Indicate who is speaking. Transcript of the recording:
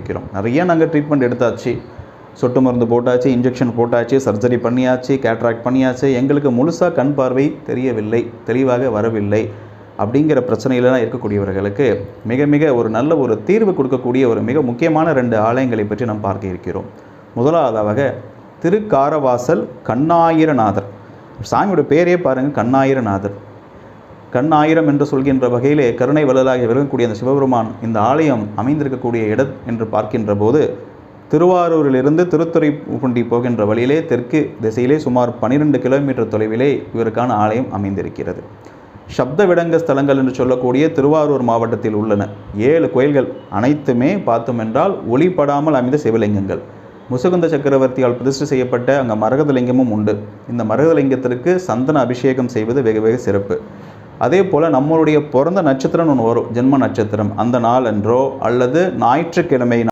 Speaker 1: இருக்கிறோம். நிறைய நாங்கள் ட்ரீட்மெண்ட் எடுத்தாச்சு, சொட்டு மருந்து போட்டாச்சு, இன்ஜெக்ஷன் போட்டாச்சு, சர்ஜரி பண்ணியாச்சு, கேட்ராக்ட் பண்ணியாச்சு. எங்களுக்கு முழுசாக கண் பார்வை தெரியவில்லை, தெளிவாக வரவில்லை அப்படிங்கிற பிரச்சனையிலாம் இருக்கக்கூடியவர்களுக்கு மிக மிக ஒரு நல்ல ஒரு தீர்வு கொடுக்கக்கூடிய ஒரு மிக முக்கியமான 2 ஆலயங்களை பற்றி நாம் பார்க்க இருக்கிறோம். முதலாவதாக திருக்காரவாசல் கண்ணாயிரநாதர். சாமியோட பேரே பாருங்கள், கண்ணாயிரநாதர். கண்ணாயிரம் என்று சொல்கின்ற வகையிலே கருணை வள்ளலாக விளங்கக்கூடிய அந்த சிவபெருமான் இந்த ஆலயம் அமைந்திருக்கக்கூடிய இடம் என்று பார்க்கின்ற போது திருவாரூரிலிருந்து திருத்துறைப்பூண்டி போகின்ற வழியிலே தெற்கு திசையிலே சுமார் 12 கிலோமீட்டர் தொலைவிலே இவருக்கான ஆலயம் அமைந்திருக்கிறது. சப்த விடங்க ஸ்தலங்கள் என்று சொல்லக்கூடிய திருவாரூர் மாவட்டத்தில் உள்ளன 7 கோயில்கள். அனைத்துமே பார்த்தோம் என்றால் ஒளிப்படாமல் அமைந்த சிவலிங்கங்கள். முசுகுந்த சக்கரவர்த்தியால் பிரதிஷ்டை செய்யப்பட்ட அங்கே மரகதலிங்கமும் உண்டு. இந்த மரகதலிங்கத்திற்கு சந்தன அபிஷேகம் செய்வது வெகு வெகு சிறப்பு. அதே போல் நம்மளுடைய பிறந்த நட்சத்திரம் ஒன்று வரும், ஜென்ம நட்சத்திரம். அந்த நாள் அன்றோ அல்லது ஞாயிற்றுக்கிழமை